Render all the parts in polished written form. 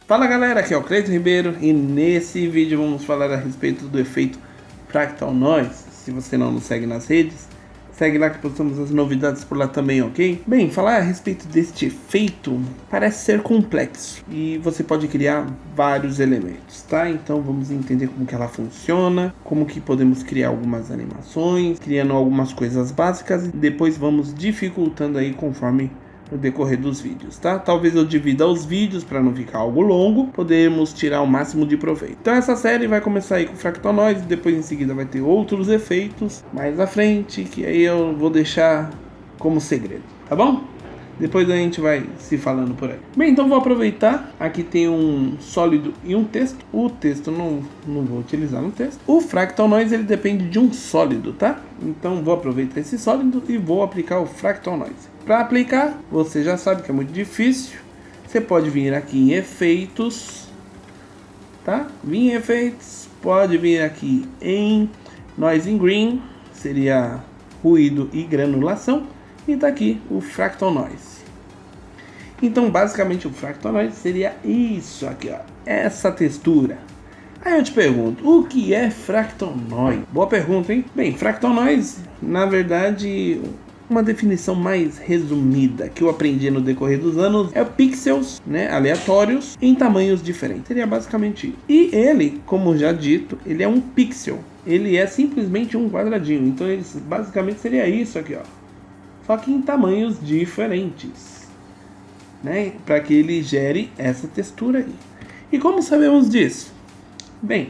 Fala galera, aqui é o Cleiton Ribeiro e nesse vídeo vamos falar a respeito do efeito Fractal Noise. Se você não nos segue nas redes, segue lá que postamos as novidades por lá também, ok? Bem, falar a respeito deste efeito parece ser complexo e você pode criar vários elementos, tá? Então vamos entender como que ela funciona, como que podemos criar algumas animações, criando algumas coisas básicas e depois vamos dificultando aí conforme no decorrer dos vídeos, tá? Talvez eu divida os vídeos para não ficar algo longo, podemos tirar o máximo de proveito. Então essa série vai começar aí com Fractal Noise, depois em seguida vai ter outros efeitos mais à frente, que aí eu vou deixar como segredo, tá bom? Depois a gente vai se falando por aí. Bem, então vou aproveitar, aqui tem um sólido e um texto. O texto não vou utilizar no texto. O Fractal Noise ele depende de um sólido, tá? Então vou aproveitar esse sólido e vou aplicar o Fractal Noise. Para aplicar, você já sabe que é muito difícil. Você pode vir aqui em efeitos, tá? Vir em efeitos, pode vir aqui em Noise in Green, seria ruído e granulação, e tá aqui o Fractal Noise. Então, basicamente, o Fractal Noise seria isso aqui, ó, essa textura. Aí eu te pergunto, o que é Fractal Noise? Boa pergunta, hein? Bem, Fractal Noise, na verdade, uma definição mais resumida que eu aprendi no decorrer dos anos é pixels, né, aleatórios em tamanhos diferentes. Seria basicamente isso. E ele, como já dito, ele é um pixel. Ele é simplesmente um quadradinho. Então ele basicamente seria isso aqui, ó. Só que em tamanhos diferentes, né, para que ele gere essa textura aí. E como sabemos disso? Bem,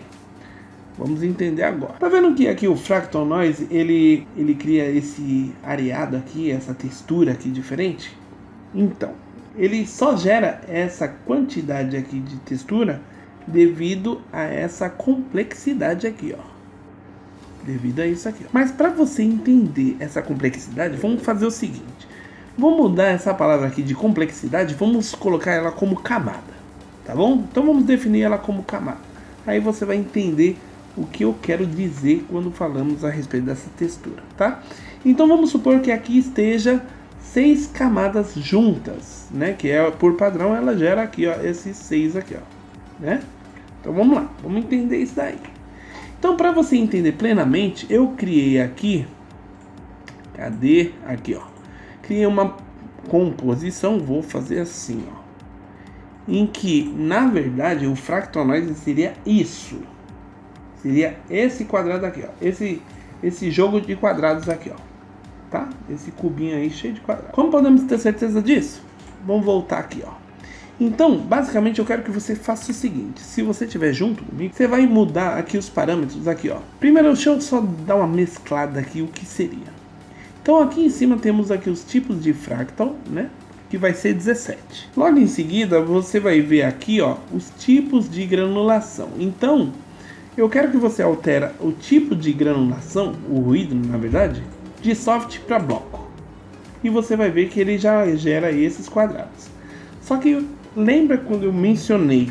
vamos entender agora. Tá vendo que aqui o Fractal Noise, ele cria esse areado aqui, essa textura aqui diferente? Então, ele só gera essa quantidade aqui de textura devido a essa complexidade aqui, ó. Devido a isso aqui, ó. Mas para você entender essa complexidade, vamos fazer o seguinte. Vamos mudar essa palavra aqui de complexidade, vamos colocar ela como camada, tá bom? Então vamos definir ela como camada. Aí você vai entender o que eu quero dizer quando falamos a respeito dessa textura, tá? Então vamos supor que aqui esteja 6 camadas juntas, né? Que é por padrão ela gera aqui, ó, esses 6 aqui, ó, né? Então vamos lá, vamos entender isso daí. Então para você entender plenamente, eu criei aqui, cadê? Aqui, ó, criei uma composição, vou fazer assim, ó, em que na verdade o Fractal Noise seria isso. Seria esse quadrado aqui, ó. Esse jogo de quadrados aqui, ó. Tá? Esse cubinho aí cheio de quadrados. Como podemos ter certeza disso? Vamos voltar aqui, ó. Então, basicamente, eu quero que você faça o seguinte. Se você estiver junto comigo, você vai mudar aqui os parâmetros aqui, ó. Primeiro, deixa eu só dar uma mesclada aqui, o que seria. Então, aqui em cima temos aqui os tipos de fractal, né? Que vai ser 17. Logo em seguida, você vai ver aqui, ó, os tipos de granulação. Então, eu quero que você altere o tipo de granulação, o ruído, na verdade, de soft para bloco. E você vai ver que ele já gera esses quadrados. Só que lembra quando eu mencionei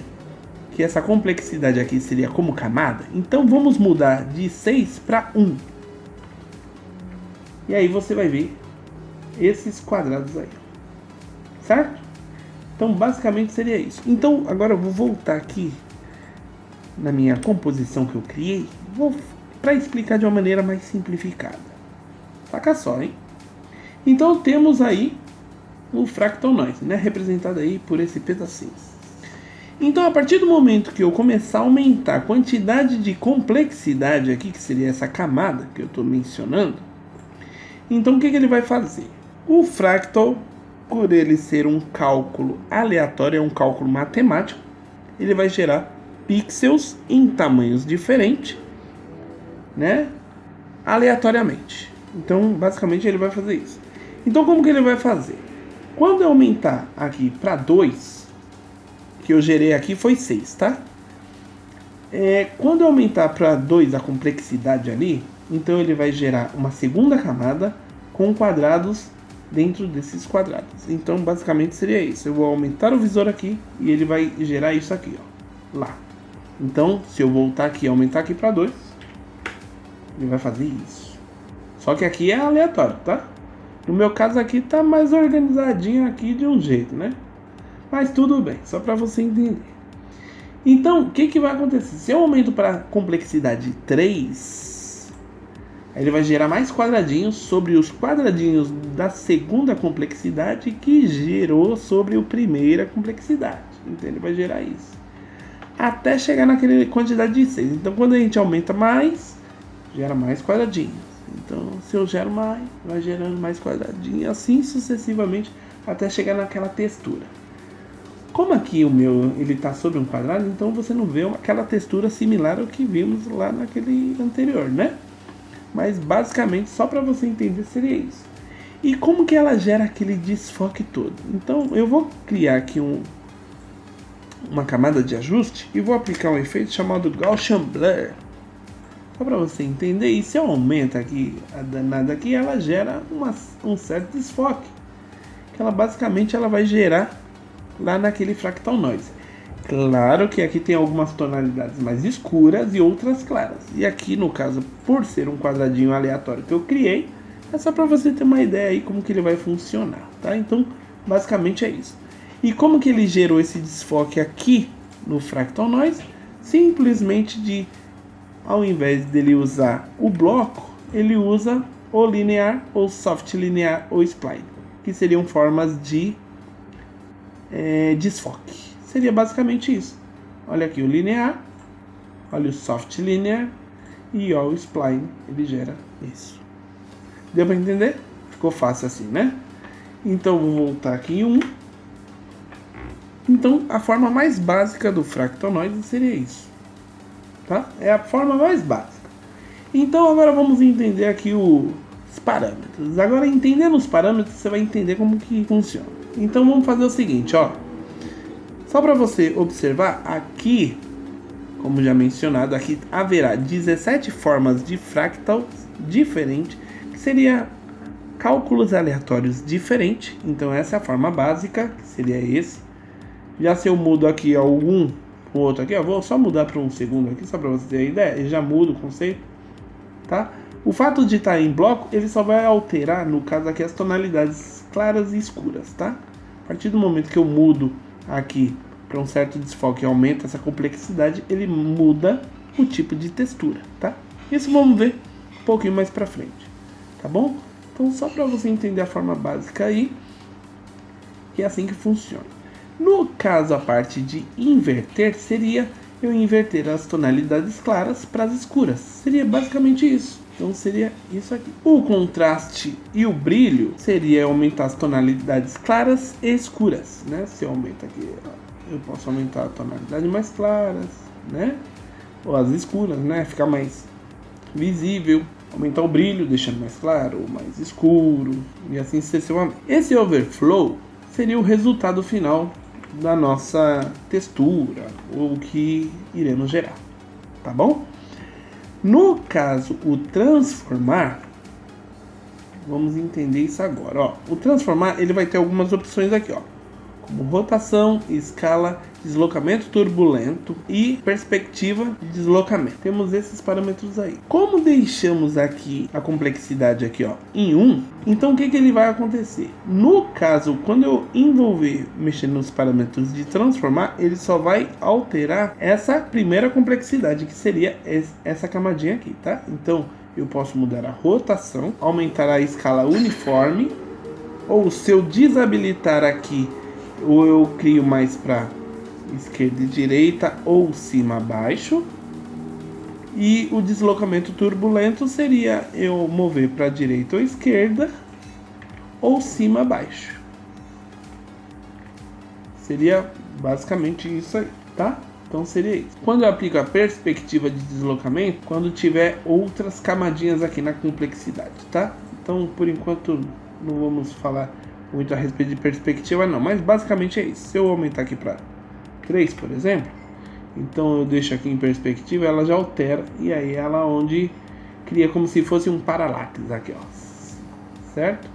que essa complexidade aqui seria como camada? Então vamos mudar de 6 para 1. E aí você vai ver esses quadrados aí. Certo? Então basicamente seria isso. Então agora eu vou voltar aqui na minha composição que eu criei, para explicar de uma maneira mais simplificada. Saca só, hein? Então temos aí o Fractal Noise, né? Representado aí por esse pedacinho. Então a partir do momento que eu começar a aumentar a quantidade de complexidade aqui, que seria essa camada que eu estou mencionando, então o que ele vai fazer? O Fractal, por ele ser um cálculo aleatório, é um cálculo matemático, ele vai gerar pixels em tamanhos diferentes, né, aleatoriamente. Então basicamente ele vai fazer isso. Então como que ele vai fazer? Quando eu aumentar aqui para 2, que eu gerei aqui foi 6, tá? Quando eu aumentar para 2 a complexidade ali, então ele vai gerar uma segunda camada com quadrados dentro desses quadrados. Então basicamente seria isso. Eu vou aumentar o visor aqui e ele vai gerar isso aqui, ó, lá. Então, se eu voltar aqui e aumentar aqui para 2, ele vai fazer isso. Só que aqui é aleatório, tá? No meu caso aqui tá mais organizadinho aqui de um jeito, né? Mas tudo bem, só para você entender. Então, o que vai acontecer? Se eu aumento para complexidade 3, aí ele vai gerar mais quadradinhos sobre os quadradinhos da segunda complexidade que gerou sobre a primeira complexidade. Então ele vai gerar isso. Até chegar naquela quantidade de 6. Então quando a gente aumenta mais, gera mais quadradinhos. Então se eu gero mais, vai gerando mais quadradinhos. Assim sucessivamente até chegar naquela textura. Como aqui o meu ele está sobre um quadrado, então você não vê aquela textura similar ao que vimos lá naquele anterior, né? Mas basicamente, só para você entender, seria isso. E como que ela gera aquele desfoque todo? Então eu vou criar aqui uma camada de ajuste e vou aplicar um efeito chamado Gaussian Blur. Só para você entender, e se eu aumento aqui a danada aqui, ela gera um certo desfoque. Que ela basicamente vai gerar lá naquele Fractal Noise. Claro que aqui tem algumas tonalidades mais escuras e outras claras. E aqui no caso, por ser um quadradinho aleatório que eu criei, é só para você ter uma ideia aí como que ele vai funcionar, tá? Então, basicamente é isso. E como que ele gerou esse desfoque aqui no Fractal Noise? Simplesmente ao invés dele usar o bloco, ele usa o linear, ou soft linear, ou spline, que seriam formas de desfoque. Seria basicamente isso. Olha aqui o linear, olha o soft linear e ó, o spline, ele gera isso. Deu para entender? Ficou fácil assim, né? Então vou voltar aqui em 1. Então a forma mais básica do Fractal Noise seria isso, tá? É a forma mais básica. Então agora vamos entender aqui os parâmetros. Agora entendendo os parâmetros, você vai entender como que funciona. Então vamos fazer o seguinte, ó. Só para você observar, aqui, como já mencionado, aqui haverá 17 formas de fractal diferentes, que seria cálculos aleatórios diferentes. Então essa é a forma básica, que seria esse. Já se eu mudo aqui algum outro aqui, ó, vou só mudar para um segundo aqui, só para você ter a ideia, ele já muda o conceito, tá? O fato de estar em bloco, ele só vai alterar, no caso aqui, as tonalidades claras e escuras, tá? A partir do momento que eu mudo aqui para um certo desfoque e aumenta essa complexidade, ele muda o tipo de textura, tá? Isso vamos ver um pouquinho mais para frente, tá bom? Então só para você entender a forma básica aí, que é assim que funciona. No caso, a parte de inverter seria eu inverter as tonalidades claras para as escuras. Seria basicamente isso. Então seria isso aqui. O contraste e o brilho seria aumentar as tonalidades claras e escuras, né? Se eu aumento aqui, eu posso aumentar a tonalidade mais claras, né? Ou as escuras, né? Ficar mais visível. Aumentar o brilho, deixando mais claro ou mais escuro, e assim sucessivamente. Esse overflow seria o resultado final da nossa textura, ou o que iremos gerar, tá bom? No caso, o transformar, vamos entender isso agora, ó. O transformar, ele vai ter algumas opções aqui, ó, como rotação, escala, deslocamento turbulento e perspectiva de deslocamento. Temos esses parâmetros aí. Como deixamos aqui a complexidade aqui, ó, em 1, então o que ele vai acontecer? No caso, quando eu envolver mexendo nos parâmetros de transformar, ele só vai alterar essa primeira complexidade, que seria essa camadinha aqui, tá? Então eu posso mudar a rotação, aumentar a escala uniforme, ou se eu desabilitar aqui, ou eu crio mais para esquerda e direita, ou cima a baixo. E o deslocamento turbulento seria eu mover para direita ou esquerda, ou cima a baixo. Seria basicamente isso aí, tá? Então seria isso. Quando eu aplico a perspectiva de deslocamento, quando tiver outras camadinhas aqui na complexidade, tá? Então por enquanto não vamos falar muito a respeito de perspectiva não, mas basicamente é isso. Se eu aumentar aqui para 3, por exemplo, então eu deixo aqui em perspectiva, ela já altera, e aí ela onde cria como se fosse um paralaxe aqui, ó, certo?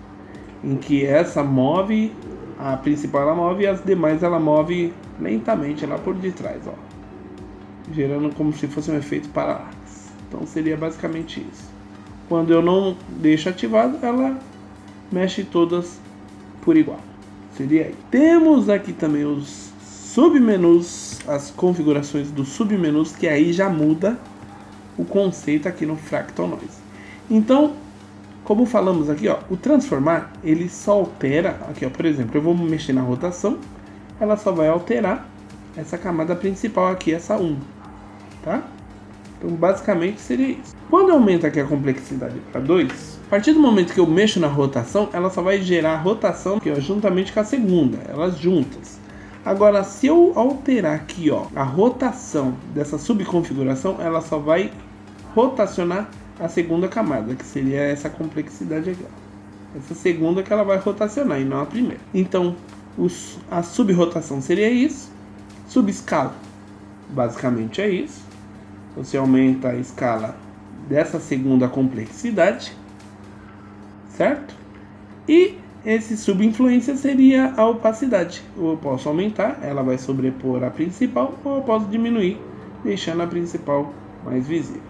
Em que essa move, a principal ela move, e as demais ela move lentamente lá por detrás, ó, gerando como se fosse um efeito paralaxe. Então seria basicamente isso. Quando eu não deixo ativado, ela mexe todas por igual. Seria aí. Temos aqui também os submenus, as configurações dos submenus, que aí já muda o conceito aqui no Fractal Noise. Então, como falamos aqui, ó, o transformar, ele só altera, aqui ó, por exemplo, eu vou mexer na rotação, ela só vai alterar essa camada principal aqui, essa 1, tá? Então, basicamente seria isso. Quando eu aumento aqui a complexidade para 2, a partir do momento que eu mexo na rotação, ela só vai gerar a rotação aqui, ó, juntamente com a segunda, elas juntas. Agora, se eu alterar aqui, ó, a rotação dessa subconfiguração, ela só vai rotacionar a segunda camada, que seria essa complexidade aqui, ó. Essa segunda que ela vai rotacionar e não a primeira. Então, a subrotação seria isso. Subescala, basicamente é isso. Você aumenta a escala dessa segunda complexidade, certo? E esse subinfluência seria a opacidade. Ou eu posso aumentar, ela vai sobrepor a principal, ou eu posso diminuir, deixando a principal mais visível.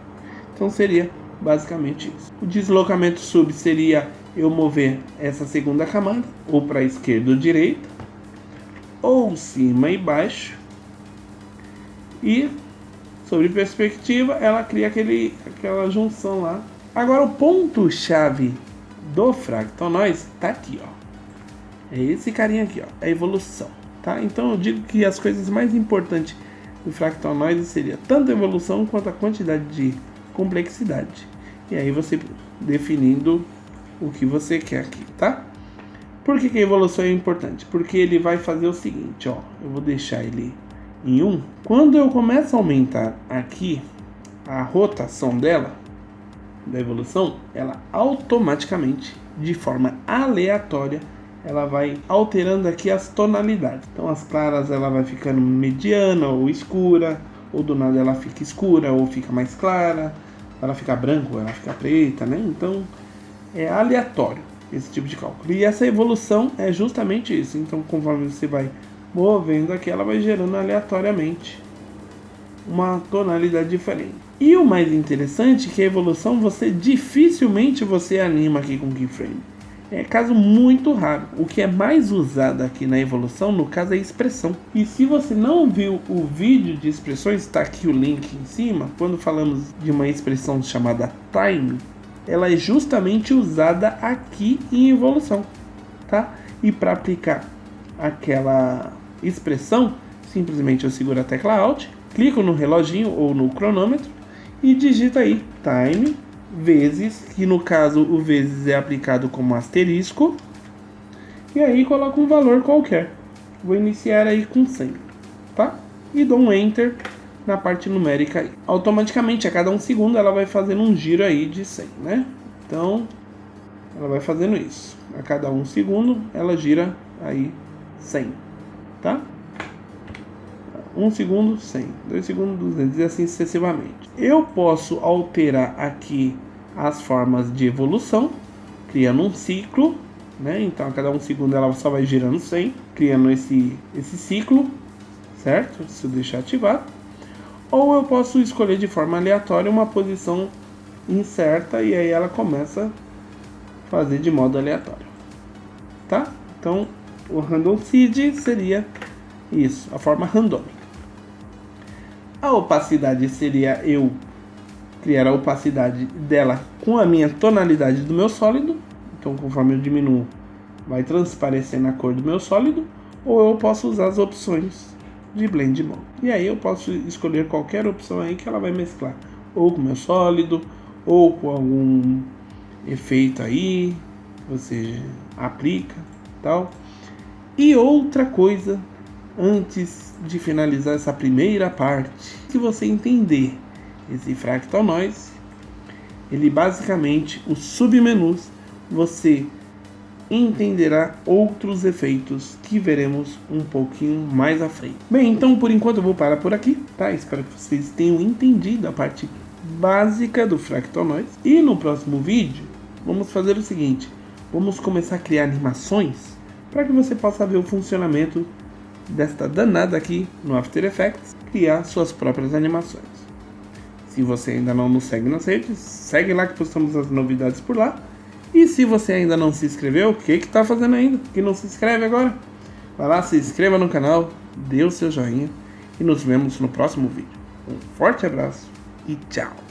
Então seria basicamente isso. O deslocamento sub seria eu mover essa segunda camada, ou para a esquerda ou direita, ou cima e baixo. E sobre perspectiva, ela cria aquela junção lá. Agora o ponto-chave do Fractal Noise tá aqui, ó. É esse carinha aqui, ó. É a evolução, tá? Então eu digo que as coisas mais importantes do Fractal Noise seria tanto a evolução quanto a quantidade de complexidade. E aí você definindo o que você quer aqui, tá? Por que a evolução é importante? Porque ele vai fazer o seguinte, ó. Eu vou deixar ele em 1. Quando eu começo a aumentar aqui a rotação dela, da evolução, ela automaticamente, de forma aleatória, ela vai alterando aqui as tonalidades. Então as claras ela vai ficando mediana ou escura, ou do nada ela fica escura ou fica mais clara, ela fica branca ou ela fica preta, né? Então é aleatório esse tipo de cálculo. E essa evolução é justamente isso. Então conforme você vai movendo aqui, ela vai gerando aleatoriamente uma tonalidade diferente. E o mais interessante é que a evolução dificilmente você anima aqui com keyframe. É caso muito raro. O que é mais usado aqui na evolução, no caso, é a expressão. E se você não viu o vídeo de expressões, está aqui o link em cima. Quando falamos de uma expressão chamada time, ela é justamente usada aqui em evolução, tá? E para aplicar aquela expressão, simplesmente eu seguro a tecla Alt, clico no reloginho ou no cronômetro e digita aí time vezes, que no caso o vezes é aplicado como asterisco, e aí coloco um valor qualquer. Vou iniciar aí com 100, tá? E dou um Enter na parte numérica aí. Automaticamente a cada 1 segundo ela vai fazendo um giro aí de 100, né? Então ela vai fazendo isso. A cada 1 segundo ela gira aí 100, tá? 1 segundo, 100. 2 segundos, 200 e assim sucessivamente. Eu posso alterar aqui as formas de evolução, criando um ciclo, né? Então a cada 1 segundo ela só vai girando 100, criando esse ciclo, certo? Se eu deixar ativado. Ou eu posso escolher de forma aleatória uma posição incerta e aí ela começa a fazer de modo aleatório, tá? Então o random seed seria isso, a forma randômica. A opacidade seria eu criar a opacidade dela com a minha tonalidade do meu sólido. Então conforme eu diminuo, vai transparecendo a cor do meu sólido. Ou eu posso usar as opções de Blend Mode. E aí eu posso escolher qualquer opção aí que ela vai mesclar. Ou com o meu sólido, ou com algum efeito aí, você aplica, tal. E outra coisa, antes de finalizar essa primeira parte, se você entender esse Fractal Noise, ele basicamente, os submenus, você entenderá outros efeitos que veremos um pouquinho mais à frente. Bem, então por enquanto eu vou parar por aqui, tá? Espero que vocês tenham entendido a parte básica do Fractal Noise. E no próximo vídeo, vamos fazer o seguinte, vamos começar a criar animações para que você possa ver o funcionamento desta danada aqui no After Effects, criar suas próprias animações. Se você ainda não nos segue nas redes, segue lá que postamos as novidades por lá. E se você ainda não se inscreveu, o que está fazendo ainda? Que não se inscreve agora? Vai lá, se inscreva no canal, dê o seu joinha e nos vemos no próximo vídeo. Um forte abraço e tchau!